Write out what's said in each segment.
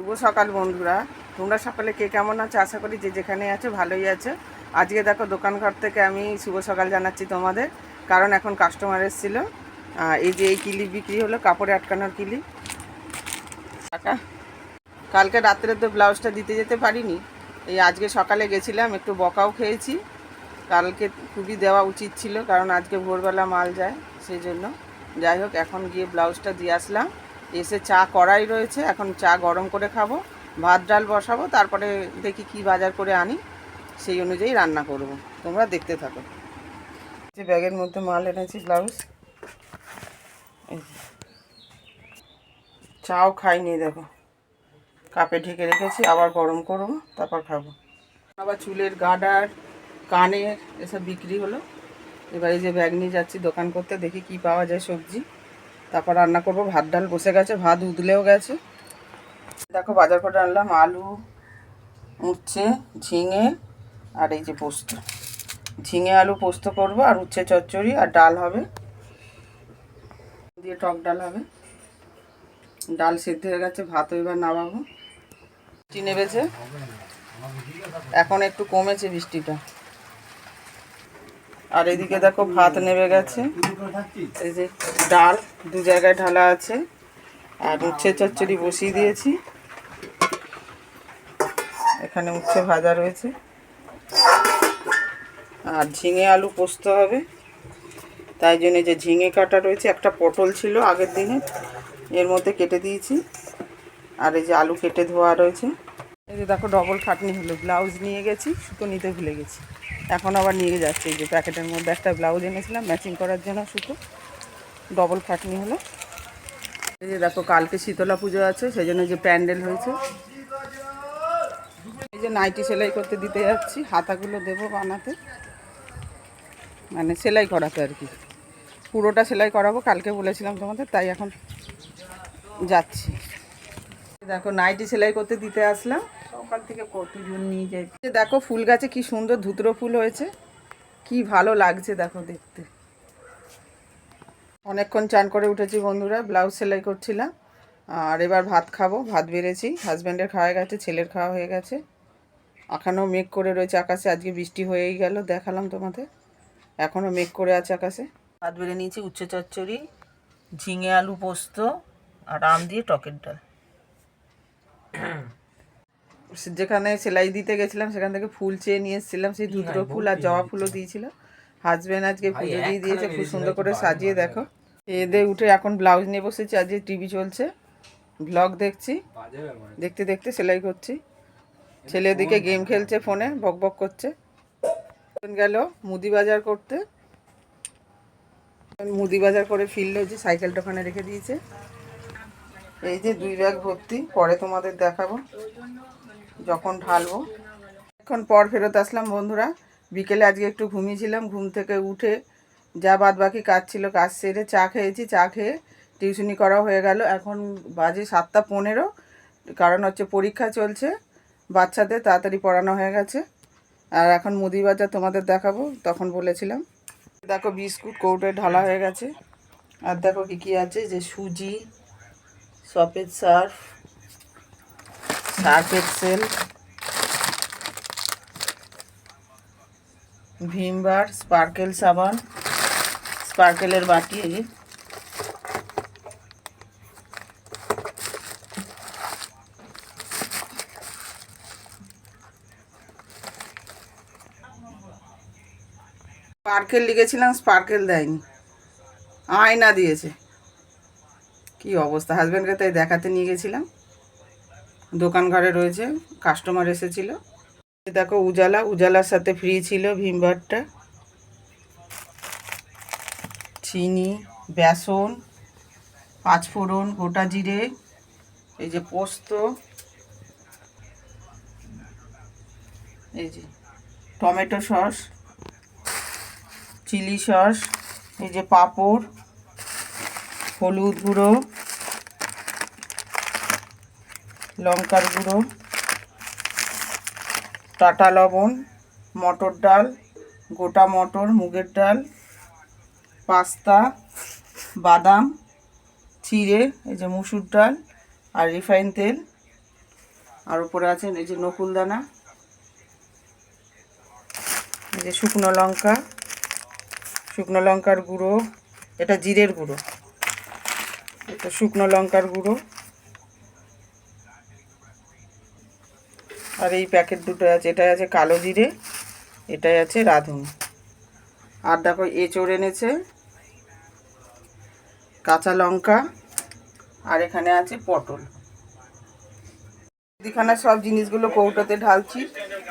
শুভ সকাল বন্ধুরা, তোমরা সকালে কে কেমন আছো? আশা করি যে যেখানে আছো ভালোই আছে। আজকে দেখো দোকানঘর থেকে আমি শুভ সকাল জানাচ্ছি তোমাদের, কারণ এখন কাস্টমার এসেছিলো। এই যে এই কিলিপ বিক্রি হলো, কাপড়ে আটকানোর কিলিপ। টাকা কালকে রাত্রে তো ব্লাউজটা দিতে যেতে পারিনি, এই আজকে সকালে গেছিলাম, একটু বকাও খেয়েছি। কালকে খুবই দেওয়া উচিত ছিল, কারণ আজকে ভোরবেলা মাল যায়, সেই জন্য। যাই হোক, এখন গিয়ে ব্লাউজটা দিয়ে আসলাম। এসে চা কড়াই রয়েছে, এখন চা গরম করে খাবো, ভাত ডাল বসাবো, তারপরে দেখি কি বাজার করে আনি, সেই অনুযায়ী রান্না করব। তোমরা দেখতে থাকো। যে ব্যাগের মধ্যে মাল এনেছি, ব্লাউজ। চাও খাইনি, দেখো কাপে ঢেকে রেখেছি, আবার গরম করব, তারপর খাবো। আবার চুলের গার্ডার, কানের এসব বিক্রি হলো। এবার এই যে ব্যাগ নিয়ে যাচ্ছি দোকান করতে, দেখি কি পাওয়া যায় সবজি, তারপর রান্না করব। ভাত ডাল বসে গেছে, ভাত উতলেও গেছে। দেখো বাজার করে আনলাম আলু, উচ্ছে, ঝিঙে, আর এই যে পোস্ত। ঝিঙে আলু পোস্ত করব, আর উচ্ছে চচ্চড়ি, আর ডাল হবে দিয়ে, টক ডাল হবে। ডাল সিদ্ধ হয়ে গেছে, ভাতও এবার নামাবো। বৃষ্টি নেমেছে, এখন একটু কমেছে বৃষ্টিটা। আর এদিকে দেখো ভাত নেমে গেছে, এই যে ডাল দু জায়গায় ঢালা আছে, আর উচ্ছে চচ্চড়ি বসিয়ে দিয়েছি। এখানে উচ্ছে ভাজা রয়েছে, আর ঝিঙে আলু পোস্ত হবে, তাই জন্য যে ঝিঙে কাটা রয়েছে। একটা পটল ছিল আগের দিনে, এর মধ্যে কেটে দিয়েছি। আর এই যে আলু কেটে ধোয়া রয়েছে। এই যে দেখো ডবল খাটনি হলো, ব্লাউজ নিয়ে গেছি, সুতো নিতে ভুলে গেছি, এখন আবার নিয়ে যাচ্ছে। এই যে প্যাকেটের মধ্যে একটা ব্লাউজ এনেছিলাম ম্যাচিং করার জন্য, সুতো ডবল খাটনি হলো। এই যে দেখো কালকে শীতলা পুজো আছে, সেই জন্য যে প্যান্ডেল হয়েছে। এই যে নাইটি সেলাই করতে দিতে যাচ্ছি, হাতাগুলো দেবো বানাতে, মানে সেলাই করাতে আর কি। পুরোটা সেলাই করাবো, কালকে বলেছিলাম তোমাদের, তাই এখন যাচ্ছি। দেখো নাইটি সেলাই করতে দিতে আসলাম, সকাল থেকে কতজন নিয়ে যাই। দেখো ফুল গাছে কি সুন্দর ধুতরো ফুল হয়েছে, কি ভালো লাগছে দেখো দেখতে। অনেকক্ষণ চান করে উঠেছি বন্ধুরা, ব্লাউজ সেলাই করছিলাম। আর এবার ভাত খাবো, ভাত বেড়েছি, হাজব্যান্ডের খাওয়া হয়ে গেছে, ছেলের খাওয়া হয়ে গেছে। এখনও মেঘ করে রয়েছে আকাশে, আজকে বৃষ্টি হয়েই গেল, দেখালাম তোমাদের। এখনও মেঘ করে আছে আকাশে। ভাত বেড়ে নিয়েছি, উচ্ছে চচ্চড়ি, ঝিঙে আলু পোস্ত, আর আম দিয়ে টকের ডাল। যেখানে সেলাই দিতে গেছিলাম সেখান থেকে ফুল চেয়ে নিয়ে এসেছিলাম, সেই ধুতরো ফুল আর জবা ফুলও দিয়েছিল। হাজব্যান্ড আজকে পুজো দিয়ে দিয়েছে, খুব সুন্দর করে সাজিয়ে। দেখো এদের উঠে এখন ব্লাউজ নিয়ে বসেছি, আজকে টিভি চলছে, ব্লগ দেখছি, দেখতে দেখতে সেলাই করছি। ছেলে দিকে গেম খেলছে ফোনে, বক বক করছে। গেল মুদি বাজার করতে, মুদি বাজার করে ফিরলো, যে সাইকেলটা ওখানে রেখে দিয়েছে। এই যে 2 ব্যাগ ভর্তি, পরে তোমাদের দেখাবো যখন ঢালবো। এখন পর ফেরত আসলাম বন্ধুরা, বিকেলে আজকে একটু ঘুমিয়েছিলাম, ঘুম থেকে উঠে যা বাদ বাকি কাজ ছিল কাজ সেরে চা খেয়েছি, চা খেয়ে টিউশনি করা হয়ে গেল। এখন বাজে 7:15, কারণ হচ্ছে পরীক্ষা চলছে বাচ্চাদের, তাড়াতাড়ি পড়ানো হয়ে গেছে। আর এখন মুদি বাজার তোমাদের দেখাবো, তখন বলেছিলাম। দেখো বিস্কুট কৌটোয় ঢালা হয়ে গেছে। আর দেখো কী কী আছে, যে সুজি, সফেদ surf, surf excel, Vim bar, sparkle সাবান, স্পার্কেলের বাটি। এই যে স্পার্কেল লিখেছিলাম, স্পার্কেল দেয়নি, আয়না দিয়েছে। কি অবস্থা, হাজব্যান্ডকে তাই দেখাতে নিয়ে গেছিলাম, দোকান ঘরে রয়েছে, কাস্টমার এসেছিল। দেখো উজালা, উজালার সাথে ফ্রি ছিল ভিমবারটা। চিনি, বেসন, পাঁচফোড়ন, গোটা জিরে, এই যে পোস্ত, এই যে টমেটো সস, চিলি সস, এই যে পাঁপড়, হলুদ গুঁড়ো, লঙ্কার গুঁড়ো, টাটা লবণ, মটর ডাল, গোটা মটর, মুগের ডাল, পাস্তা, বাদাম, চিড়ে, এই যে মুসুর ডাল, আর রিফাইন তেল, আর উপরে আছে এই যে নকুলদানা, এই যে শুকনো লঙ্কা, শুকনো লঙ্কার গুঁড়ো, এটা জিরের গুঁড়ো, এটা শুকনো লঙ্কার গুঁড়ো, আর এই প্যাকেট দুটো আছে, এটাই আছে কালো জিরে, এটাই আছে রাঁধুনি। আর দেখো এঁচড় এনেছে, কাঁচা লঙ্কা, আর এখানে আছে পটল। এখানে সব জিনিসগুলো কৌটোতে ঢালছি,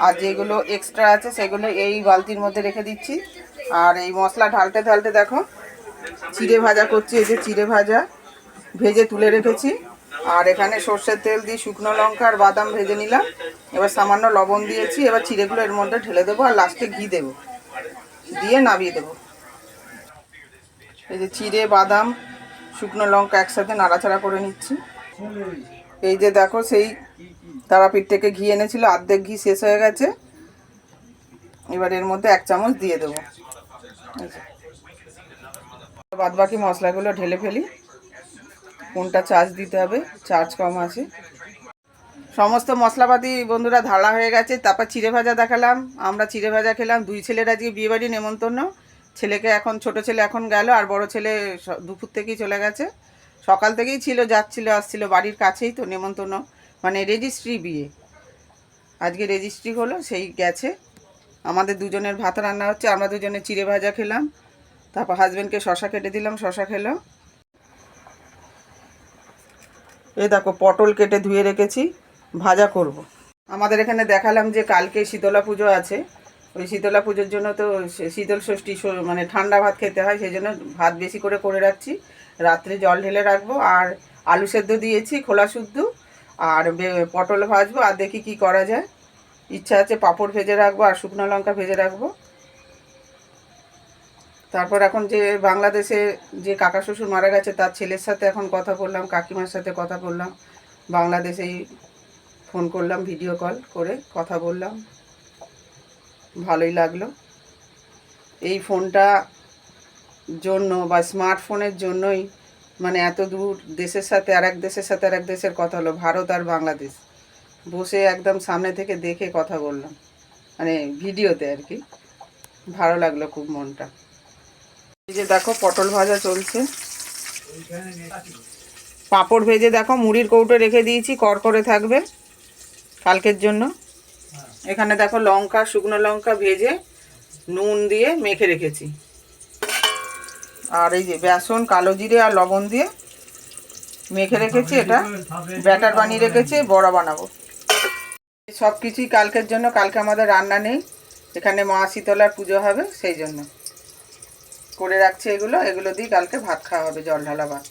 আর যেগুলো এক্সট্রা আছে সেগুলো এই বালতির মধ্যে রেখে দিচ্ছি। আর এই মশলা ঢালতে ঢালতে দেখো চিড়ে ভাজা করছি, এই যে চিড়ে ভাজা ভেজে তুলে রেখেছি। আর এখানে সর্ষের তেল দিয়ে শুকনো লঙ্কা আর বাদাম ভেজে নিলাম, এবার সামান্য লবণ দিয়েছি, এবার চিড়েগুলো এর মধ্যে ঢেলে দেবো আর লাস্টে ঘি দেবো, দিয়ে নামিয়ে দেবো। এই যে চিড়ে বাদাম শুকনো লঙ্কা একসাথে নাড়াচাড়া করে নিচ্ছি। এই যে দেখো সেই তারাপীঠ থেকে ঘি এনেছিল, অর্ধেক ঘি শেষ হয়ে গেছে, এবার এর মধ্যে 1 চামচ দিয়ে দেবো। বাদ বাকি মশলাগুলো ঢেলে ফেলি। কোনটা চার্জ দিতে হবে, চার্জ কম আছে। সমস্ত মশলাপাতি বন্ধুরা ঢালা হয়ে গেছে। তারপর চিড়ে ভাজা দেখালাম, আমরা চিড়ে ভাজা খেলাম। 2 ছেলের আজকে বিয়েবাড়ি নেমন্তন্ন। ছেলেকে এখন, ছোট ছেলে এখন গেল, আর বড় ছেলে দুপুর থেকেই চলে গেছে। সকাল থেকেই ছিল, যাচ্ছিল আসছিল, বাড়ির কাছেই তো নেমন্তন্ন, মানে রেজিস্ট্রি বিয়ে। আজকে রেজিস্ট্রি হলো, সেই গেছে। আমাদের দুজনের ভাত রান্না হচ্ছে, আমরা দুজনে চিড়ে ভাজা খেলাম। তারপর হাজব্যান্ডকে শশা কেটে দিলাম, শশা খেলো। এই দেখো পটল কেটে ধুয়ে রেখেছি, ভাজা করব। আমাদের এখানে দেখালাম যে কালকে শীতলা পুজো আছে। ওই শীতলা পুজোর জন্য তো শীতল ষষ্ঠী, মানে ঠান্ডা ভাত খেতে হয়, সেই জন্য ভাত বেশি করে রাখছি। রাত্রে জল ঢেলে রাখবো। আর আলু সেদ্ধ দিয়েছি, খোলা শুদ্ধ, আর পটল ভাজবো। আর দেখি কি করা যায়। ইচ্ছা আছে পাঁপড় ভেজে রাখবো আর শুকনো লঙ্কা ভেজে রাখবো। তারপর এখন যে বাংলাদেশে যে কাকা শ্বশুর মারা গেছে, তার ছেলের সাথে এখন কথা বললাম, কাকিমার সাথে কথা বললাম, বাংলাদেশেই ফোন করলাম, ভিডিও কল করে কথা বললাম, ভালোই লাগলো। এই ফোনটা জন্য বা স্মার্টফোনের জন্যই মানে এত দূর দেশের সাথে আরেক দেশের সাথে আরেক দেশের কথা হলো, ভারত আর বাংলাদেশ, বসে একদম সামনে থেকে দেখে কথা বললাম, মানে ভিডিওতে আর কি। ভালো লাগলো খুব মনটা। এই যে দেখো পটল ভাজা চলছে, পাঁপড় ভেজে দেখো মুড়ির কৌটো রেখে দিয়েছি, করকরে থাকবে কালকের জন্য। এখানে দেখো লঙ্কা, শুকনো লঙ্কা ভেজে নুন দিয়ে মেখে রেখেছি। আর এই যে বেসন, কালো জিরে আর লবণ দিয়ে মেখে রেখেছি, এটা ব্যাটার বানিয়ে রেখেছি, বড়া বানাবো। সব কিছুই কালকের জন্য। কালকে আমাদের রান্না নেই, এখানে মা শীতলার পুজো হবে, সেই জন্য করে রাখছি এগুলো। এগুলো দিয়ে কালকে ভাত খাওয়া হবে, জল ঢালা ভাত।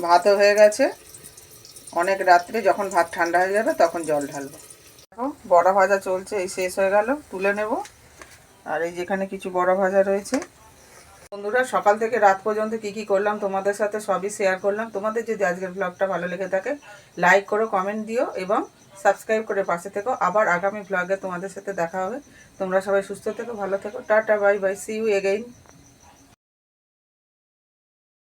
ভাতও হয়ে গেছে, অনেক রাত্রে যখন ভাত ঠান্ডা হয়ে যাবে তখন জল ঢালবো। দেখো বড়া ভাজা চলছে, এই শেষ হয়ে গেল, তুলে নেব। আর এই যেখানে কিছু বড়া ভাজা রয়েছে। বন্ধুরা সকাল থেকে রাত পর্যন্ত কি করলাম তোমাদের সাথে সবই শেয়ার করলাম। তোমাদের যদি আজকের ব্লগটা ভালো লেগে থাকে, লাইক করো, কমেন্ট দিও এবং সাবস্ক্রাইব করে পাশে থেকো। আবার আগামী ব্লগে তোমাদের সাথে দেখা হবে। তোমরা সবাই সুস্থ থেকো, ভালো থেকো, tata, bye bye, see you again.